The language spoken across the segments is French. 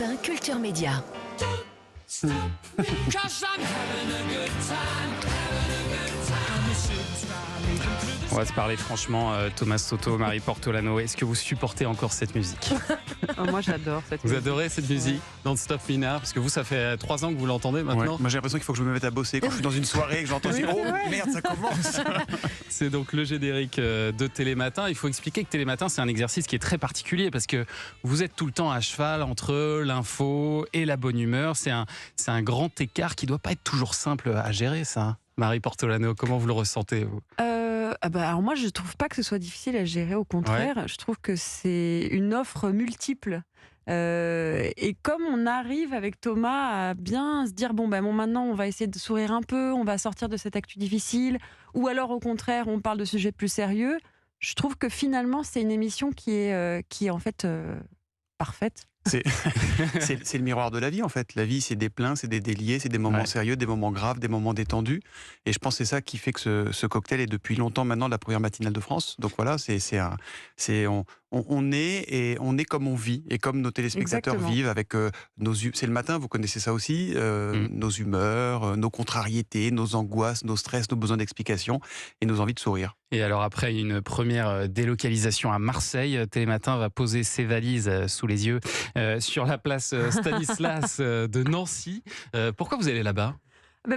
Télématin Culture Média. On va se parler franchement, Thomas Soto, Marie Portolano. Est-ce que vous supportez encore cette musique? Moi j'adore cette Vous musique. adorez cette musique? Don't Stop Me Now? Parce que vous, ça fait 3 ans que vous l'entendez maintenant. Ouais. Moi j'ai l'impression qu'il faut que je me mette à bosser quand je suis dans une soirée et que j'entends oh merde ça commence. C'est donc le générique de Télématin. Il faut expliquer que Télématin, c'est un exercice qui est très particulier parce que vous êtes tout le temps à cheval entre l'info et la bonne humeur. C'est un grand écart qui ne doit pas être toujours simple à gérer, ça. Marie Portolano, comment vous le ressentez, vous? Alors moi je trouve pas que ce soit difficile à gérer, au contraire. Je trouve que c'est une offre multiple. Et comme on arrive avec Thomas à bien se dire bon maintenant on va essayer de sourire un peu, on va sortir de cette actu difficile, ou alors au contraire on parle de sujets plus sérieux, je trouve que finalement c'est une émission qui est en fait parfaite. C'est le miroir de la vie en fait. La vie c'est des pleins, c'est des déliés, c'est des moments sérieux, des moments graves, des moments détendus. Et je pense que c'est ça qui fait que ce cocktail est depuis longtemps maintenant la première matinale de France. Donc voilà, on est comme on vit et comme nos téléspectateurs vivent avec c'est le matin, vous connaissez ça aussi, nos humeurs, nos contrariétés, nos angoisses, nos stress, nos besoins d'explication et nos envies de sourire. Et alors après une première délocalisation à Marseille, Télématin va poser ses valises sous les yeux sur la place Stanislas de Nancy. Pourquoi vous allez là-bas ?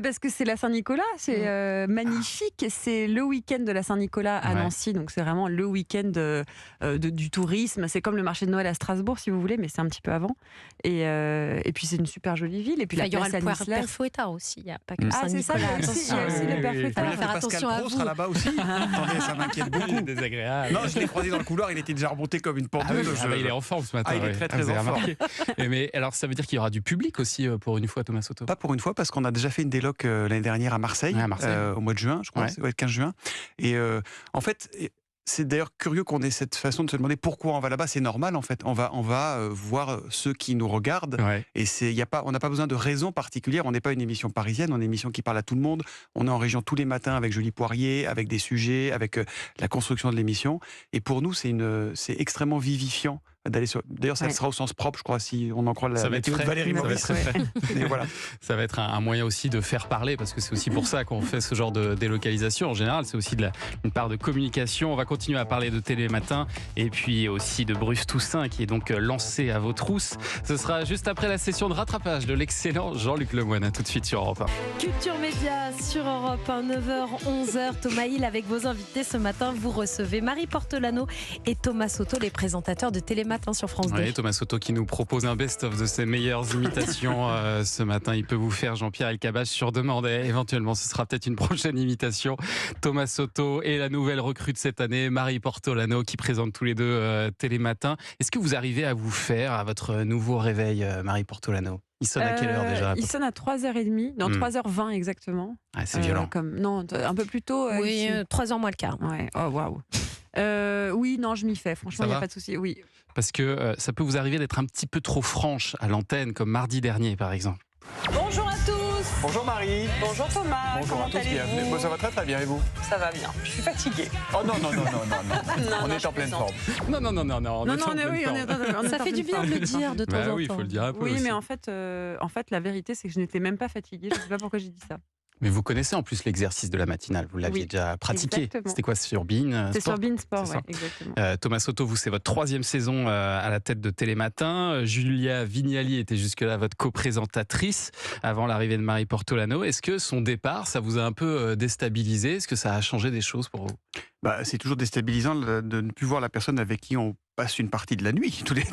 Parce que c'est la Saint-Nicolas, c'est magnifique. C'est le week-end de la Saint-Nicolas à Nancy, donc c'est vraiment le week-end du tourisme. C'est comme le marché de Noël à Strasbourg, si vous voulez, mais c'est un petit peu avant. Et puis c'est une super jolie ville. Et puis il y aura le Père Fouettard aussi, il n'y a pas que Saint-Nicolas. Il y a aussi le Père Fouettard. Faire attention à vous. Sera là-bas aussi. Attendez, ça m'inquiète beaucoup. Il est désagréable. Non, je l'ai croisé dans le couloir, il était déjà remonté comme une pendeuse. Il est en forme ce matin. Il est très en forme. Mais alors ça veut dire qu'il y aura du public aussi pour une fois, Thomas Soto? Pas pour une fois, parce qu'on a déjà fait une déloc l'année dernière à Marseille, au mois de juin, je crois, le 15 juin. Et en fait, c'est d'ailleurs curieux qu'on ait cette façon de se demander pourquoi on va là-bas. C'est normal en fait. On va voir ceux qui nous regardent. Et on n'a pas besoin de raison particulière. On n'est pas une émission parisienne, on est une émission qui parle à tout le monde. On est en région tous les matins avec Julie Poirier, avec des sujets, avec la construction de l'émission. Et pour nous, c'est extrêmement vivifiant d'aller sur. D'ailleurs, ça sera au sens propre, je crois, si on en croit la météo de Valérie Maurice. Mais voilà. Ça va être un moyen aussi de faire parler, parce que c'est aussi pour ça qu'on fait ce genre de délocalisation. En général, c'est aussi une part de communication. On va continuer à parler de Télématin et puis aussi de Bruce Toussaint, qui est donc lancé à vos trousses. Ce sera juste après la session de rattrapage de l'excellent Jean-Luc Lemoyne. À tout de suite sur Europe 1. Culture Média sur Europe 1, 9h, 11h. Thomas Hill avec vos invités ce matin. Vous recevez Marie Portolano et Thomas Soto, les présentateurs de Télématin sur France 2. Oui, Thomas Soto qui nous propose un best-of de ses meilleures imitations ce matin. Il peut vous faire Jean-Pierre Elkabbach sur demande. Éventuellement, ce sera peut-être une prochaine imitation. Thomas Soto et la nouvelle recrue de cette année, Marie Portolano, qui présente tous les deux Télématin. Est-ce que vous arrivez à vous faire à votre nouveau réveil, Marie Portolano? Il sonne à quelle heure déjà? Il sonne à 3h30, non 3h20 exactement. Ah, c'est violent. Non, un peu plus tôt. Oui, 3h moins le quart. Ouais. Oh waouh. Oui, non, je m'y fais. Franchement, il n'y a pas de souci. Oui. Parce que ça peut vous arriver d'être un petit peu trop franche à l'antenne, comme mardi dernier, par exemple. Bonjour à tous. Bonjour Marie. Bonjour Thomas. Bonjour Comment à tous, bienvenue. allez-vous? Moi, ça va très très bien, et vous? Ça va bien. Je suis fatiguée. Oh non. On non, est en pleine forme. Non. Ça Ça fait du bien de le dire de temps en temps. Oui, il faut le dire un peu. Oui, aussi. mais en fait, la vérité, c'est que je n'étais même pas fatiguée. Je ne sais pas pourquoi j'ai dit ça. Mais vous connaissez en plus l'exercice de la matinale, vous l'aviez déjà pratiqué. Exactement. C'était quoi, sur Bein C'est sur Bein Sport, C'est ça. exactement. Thomas Soto, vous, c'est votre 3e saison à la tête de Télématin. Julia Vignali était jusque-là votre co-présentatrice avant l'arrivée de Marie Portolano. Est-ce que son départ, ça vous a un peu déstabilisé? Est-ce que ça a changé des choses pour vous? C'est toujours déstabilisant de ne plus voir la personne avec qui on passe une partie de la nuit tous les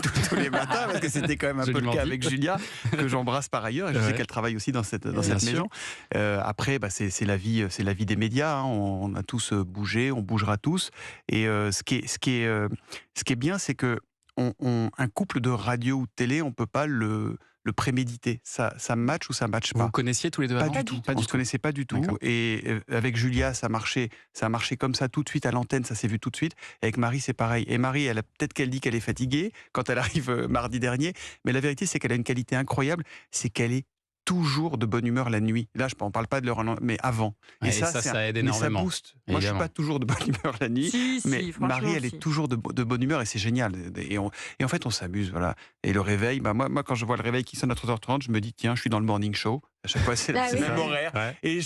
matins, parce que c'était quand même un peu le cas avec Julia, que j'embrasse par ailleurs, et je sais qu'elle travaille aussi dans cette maison. Après, c'est la vie des médias, hein. On a tous bougé, on bougera tous, et ce qui est bien, c'est que un couple de radio ou de télé, on peut pas le préméditer. Ça match ou ça match pas. Vous connaissiez tous les deux Pas avant? du tout. On ne se connaissait pas du tout. D'accord. Et avec Julia, ça a marché comme ça tout de suite à l'antenne, ça s'est vu tout de suite. Et avec Marie, c'est pareil. Et Marie, peut-être qu'elle dit qu'elle est fatiguée quand elle arrive mardi dernier, mais la vérité, c'est qu'elle a une qualité incroyable, c'est qu'elle est toujours de bonne humeur la nuit. Là, on ne parle pas de l'heure, mais avant. Et ça aide énormément. Mais ça booste. Moi, je ne suis pas toujours de bonne humeur la nuit, mais Marie, elle est toujours de bonne humeur et c'est génial. Et en fait, on s'amuse. Voilà. Et le réveil, moi, quand je vois le réveil qui sonne à 3h30, je me dis, tiens, je suis dans le morning show. À chaque fois, c'est le même horaire. Ouais. Et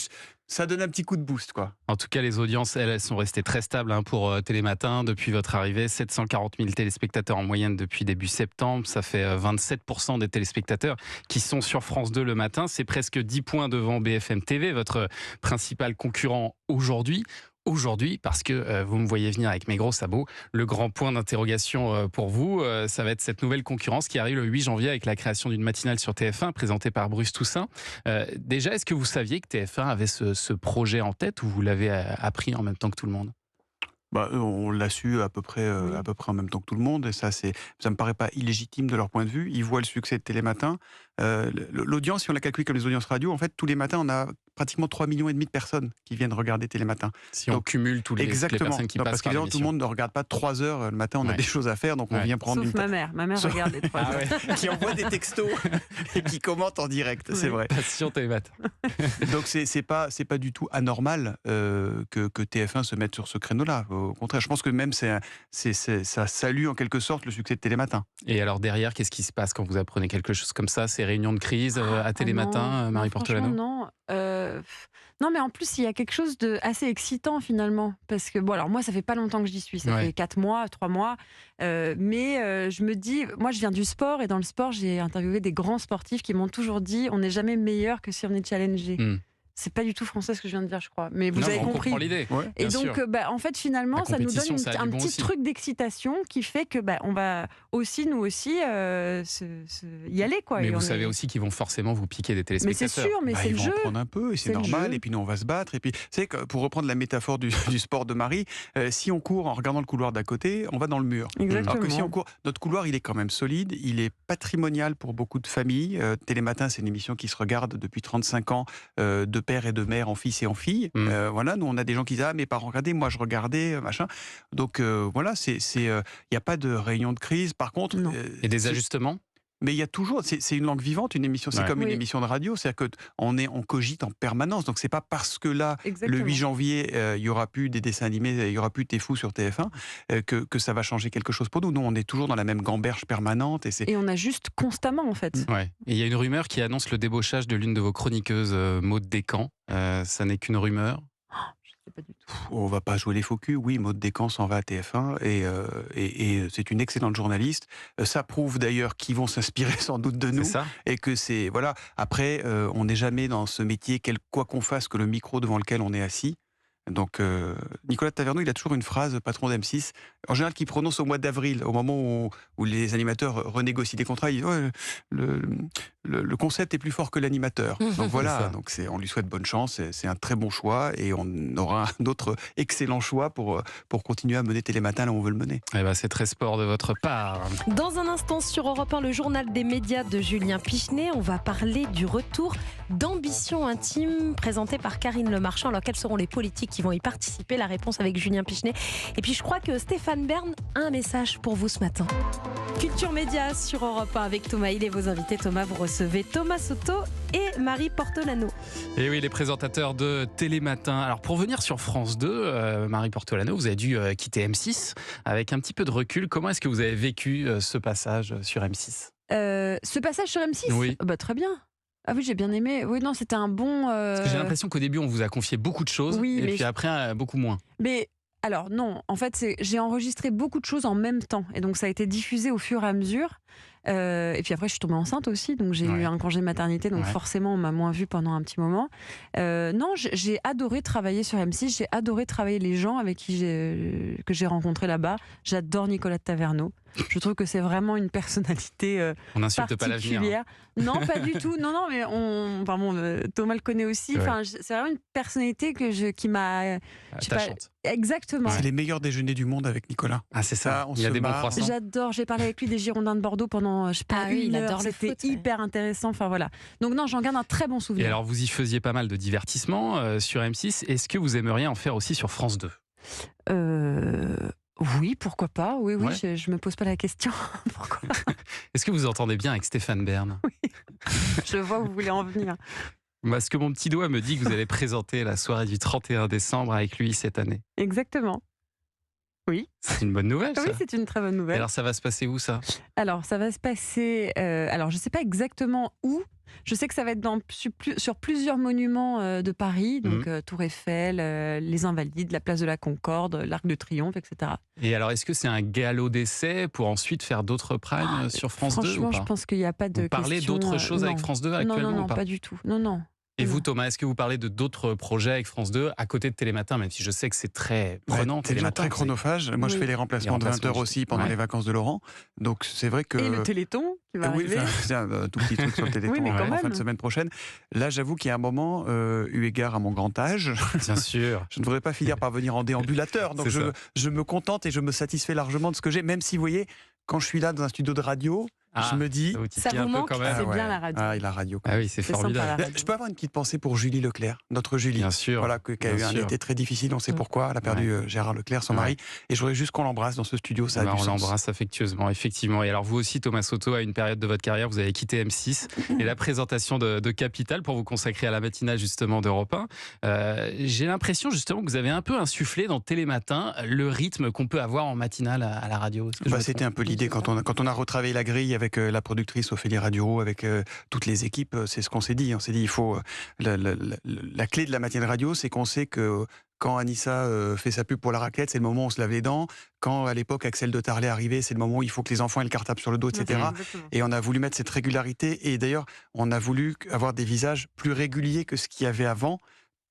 ça donne un petit coup de boost, quoi. En tout cas, les audiences, elles sont restées très stables pour Télématin depuis votre arrivée. 740 000 téléspectateurs en moyenne depuis début septembre. Ça fait 27% des téléspectateurs qui sont sur France 2 le matin. C'est presque 10 points devant BFM TV, votre principal concurrent aujourd'hui. Aujourd'hui, parce que vous me voyez venir avec mes gros sabots, le grand point d'interrogation pour vous, ça va être cette nouvelle concurrence qui arrive le 8 janvier avec la création d'une matinale sur TF1 présentée par Bruce Toussaint. Déjà, est-ce que vous saviez que TF1 avait ce projet en tête ou vous l'avez appris en même temps que tout le monde ? On l'a su à peu près en même temps que tout le monde, et ça me paraît pas illégitime de leur point de vue. Ils voient le succès de Télématin. L'audience, si on la calcule comme les audiences radio, en fait, tous les matins, on a pratiquement 3,5 millions de personnes qui viennent regarder Télématin. Si on cumule toutes les personnes qui passent parce que par tout le monde ne regarde pas 3 heures le matin, on a des choses à faire, donc on vient prendre Sauf ma mère regarde les 3 heures. Qui envoie des textos et qui commente en direct, c'est vrai. Passion Télématin. Donc c'est pas du tout anormal que TF1 se mette sur ce créneau-là. Au contraire, je pense que même ça salue en quelque sorte le succès de Télématin. Et alors derrière, qu'est-ce qui se passe quand vous apprenez quelque chose comme ça, ces réunions de crise à Télématin, Marie Portolano ? Non, mais en plus, il y a quelque chose de assez excitant finalement. Parce que, alors moi, ça fait pas longtemps que j'y suis, ça fait 4 mois, 3 mois. Mais je me dis, moi, je viens du sport et dans le sport, j'ai interviewé des grands sportifs qui m'ont toujours dit on n'est jamais meilleur que si on est challengé. C'est pas du tout français ce que je viens de dire, je crois. Mais vous avez compris. On comprend l'idée. Ouais, et donc, en fait, finalement, ça nous donne un petit truc d'excitation qui fait que on va aussi, nous aussi, y aller, quoi. Mais vous savez aussi qu'ils vont forcément vous piquer des téléspectateurs. Mais c'est sûr, mais c'est le jeu. Ils vont en prendre un peu, et c'est normal. Et puis nous, on va se battre. Et puis, vous savez, pour reprendre la métaphore du sport de Marie, si on court en regardant le couloir d'à côté, on va dans le mur. Exactement. Alors que si on court, notre couloir, il est quand même solide. Il est patrimonial pour beaucoup de familles. Télématin, c'est une émission qui se regarde depuis 35 ans, de père et de mère, en fils et en fille. Voilà, nous on a des gens qui disent mes parents regardaient, moi je regardais, machin. Donc voilà, il n'y a pas de réunion de crise. Par contre, et des ajustements. Mais il y a toujours, c'est une langue vivante, une émission, c'est comme une émission de radio, c'est-à-dire qu'on cogite en permanence, donc c'est pas parce que là, le 8 janvier, il y aura plus des dessins animés, il y aura plus T'es fou sur TF1, que ça va changer quelque chose pour nous. Nous, on est toujours dans la même gamberge permanente. Et on ajuste constamment, en fait. Ouais. Et il y a une rumeur qui annonce le débauchage de l'une de vos chroniqueuses, Maud Descamps. Ça n'est qu'une rumeur. Pas du tout. On va pas jouer les faux culs. Oui, Maud Descamps s'en va à TF1 et c'est une excellente journaliste. Ça prouve d'ailleurs qu'ils vont s'inspirer sans doute de nous. C'est ça. Et que c'est voilà. Après, on n'est jamais dans ce métier, quoi qu'on fasse, que le micro devant lequel on est assis. Donc, Nicolas Taverneau, il a toujours une phrase, patron d'M6, en général, qu'il prononce au mois d'avril, au moment où les animateurs renégocient des contrats. Il dit le concept est plus fort que l'animateur. Donc voilà, on lui souhaite bonne chance. C'est un très bon choix et on aura un autre excellent choix pour continuer à mener Télématin là où on veut le mener. Eh ben, c'est très sport de votre part. Dans un instant sur Europe 1, le journal des médias de Julien Pichenet, on va parler du retour d'Ambition Intime présenté par Karine Le Marchand. Alors quels seront les politiques qui vont y participer? La réponse avec Julien Pichenet. Et puis je crois que Stéphane Bern a un message pour vous ce matin. Culture Média sur Europe 1 avec Thomas Hill et vos invités. Thomas, vous recevez Thomas Soto et Marie Portolano. Et oui, les présentateurs de Télématin. Alors pour venir sur France 2, Marie Portolano, vous avez dû quitter M6 avec un petit peu de recul. Comment est-ce que vous avez vécu ce passage sur M6 ? Ce passage sur M6 ? Oui. Très bien. Ah oui, j'ai bien aimé. Oui, non, c'était un bon... Parce que j'ai l'impression qu'au début, on vous a confié beaucoup de choses, et puis après, beaucoup moins. Mais alors non, en fait, j'ai enregistré beaucoup de choses en même temps. Et donc, ça a été diffusé au fur et à mesure. Et puis après, je suis tombée enceinte aussi. Donc, j'ai eu un congé maternité. Donc, forcément, on m'a moins vue pendant un petit moment. Non, j'ai adoré travailler sur M6. J'ai adoré travailler les gens avec qui que j'ai rencontrés là-bas. J'adore Nicolas Taverneau. Je trouve que c'est vraiment une personnalité on n'insulte pas l'avenir. Non, pas du tout. Non, mais Thomas le connaît aussi. Enfin, c'est vraiment une personnalité qui m'a... attachante. Exactement. C'est les meilleurs déjeuners du monde avec Nicolas. Ah, c'est ça. Il y a des bons croissants. J'adore. J'ai parlé avec lui des Girondins de Bordeaux pendant, une heure. C'était hyper intéressant. Enfin, voilà. Donc non, j'en garde un très bon souvenir. Et alors, vous y faisiez pas mal de divertissements sur M6. Est-ce que vous aimeriez en faire aussi sur France 2 ? Oui, pourquoi pas. Oui, je me pose pas la question. Pourquoi ? Est-ce que vous entendez bien avec Stéphane Bern ? Oui. Je vois où vous voulez en venir. Parce que mon petit doigt me dit que vous allez présenter la soirée du 31 décembre avec lui cette année. Exactement. Oui. C'est une bonne nouvelle, ça. Oui, c'est une très bonne Et nouvelle. alors, ça va se passer où, ça? Alors, ça va se passer. Alors, je ne sais pas exactement où. Je sais que ça va être sur plusieurs monuments de Paris, donc Tour Eiffel, les Invalides, la place de la Concorde, l'Arc de Triomphe, etc. Et alors, est-ce que c'est un galop d'essai pour ensuite faire d'autres primes sur France 2 ou Franchement, pas? je pense qu'il n'y a pas de Vous parlez question, d'autres choses avec non. France 2 actuellement Non, ou pas? pas du tout. Non. Et vous, Non. Thomas, est-ce que vous parlez de d'autres projets avec France 2 à côté de Télématin, même si je sais que c'est très prenant, c'est déjà Télématin, très chronophage. Moi, je fais les remplacements de 20h aussi pendant les vacances de Laurent. Donc, c'est vrai que... Et le Téléthon qui va arriver. c'est un tout petit truc sur le Téléthon Oui, mais quand en même. fin de semaine prochaine. Là, j'avoue qu'il y a un moment, eu égard à mon grand âge, Bien sûr. je ne voudrais pas finir par venir en déambulateur. Donc, C'est ça. je me contente et je me satisfais largement de ce que j'ai, même si, vous voyez, quand je suis là dans un studio de radio, je me dis... Ça vous manque? quand même. C'est bien la radio. Ah, et la radio. Ah oui, c'est C'est sympa, formidable. la radio. Je peux avoir une petite pensée pour Julie Leclerc, notre Julie. Bien sûr. Voilà, qui a eu Bien un sûr. été très difficile, on sait pourquoi. Elle a perdu Gérard Leclerc, son Ouais. mari. Et je voudrais juste qu'on l'embrasse dans ce studio, ça a Bah, du on sens. l'embrasse affectueusement, effectivement. Et alors vous aussi, Thomas Soto, à une période de votre carrière, vous avez quitté M6 et la présentation de Capital pour vous consacrer à la matinale justement d'Europe 1. J'ai l'impression justement que vous avez un peu insufflé dans Télématin le rythme qu'on peut avoir en matinale à la radio. Est-ce que je me C'était trompe? un peu l'idée quand on a retravaillé la grille avec la productrice Ophélie Radiuro, avec toutes les équipes, c'est ce qu'on s'est dit. On s'est dit, il faut la clé de la matinale radio, c'est qu'on sait que quand Anissa fait sa pub pour la raclette, c'est le moment où on se lave les dents. Quand à l'époque Axel de Tarlet arrivait, c'est le moment où il faut que les enfants aient le cartable sur le dos, etc. Exactement. Et on a voulu mettre cette régularité. Et d'ailleurs, on a voulu avoir des visages plus réguliers que ce qu'il y avait avant,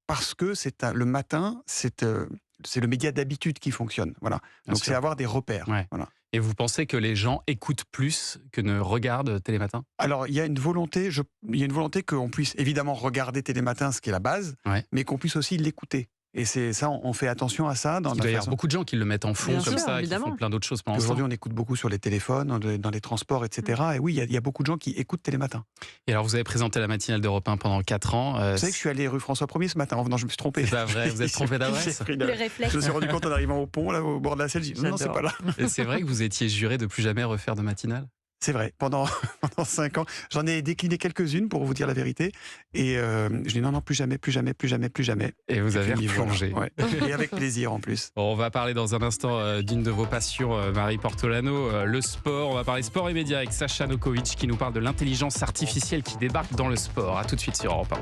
parce que le matin, c'est le média d'habitude qui fonctionne. Voilà. Bien Donc sûr. c'est avoir des repères. Ouais. Voilà. Et vous pensez que les gens écoutent plus que ne regardent Télématin? Alors, il y a une volonté qu'on puisse évidemment regarder Télématin, ce qui est la base, mais qu'on puisse aussi l'écouter. Et c'est ça, on fait attention à ça. Il doit y avoir beaucoup de gens qui le mettent en fond Bien comme sûr, ça, et qui évidemment. font plein d'autres choses pendant ce Aujourd'hui, temps. on écoute beaucoup sur les téléphones, dans les transports, etc. Et oui, il y a beaucoup de gens qui écoutent Télématin. Et alors, vous avez présenté la matinale d'Europe 1 pendant 4 ans. Vous savez que je suis allé rue François 1er ce matin en venant, je me suis trompé. C'est pas vrai, vous êtes trompé d'adresse? Le réflexe. Je me suis rendu compte en arrivant au pont, là, au bord de la Selle, j'ai dit non, c'est J'adore. pas là. Et c'est vrai que vous étiez juré de plus jamais refaire de matinale? C'est vrai, pendant 5 ans, j'en ai décliné quelques-unes pour vous dire la vérité. Et je dis non, plus jamais, plus jamais, plus jamais, plus jamais. Et vous avez puis, replongé. voilà, ouais. Et avec plaisir en plus. Bon, on va parler dans un instant d'une de vos passions, Marie Portolano, le sport. On va parler sport et médias avec Sacha Nokovic qui nous parle de l'intelligence artificielle qui débarque dans le sport. A tout de suite sur Europe 1.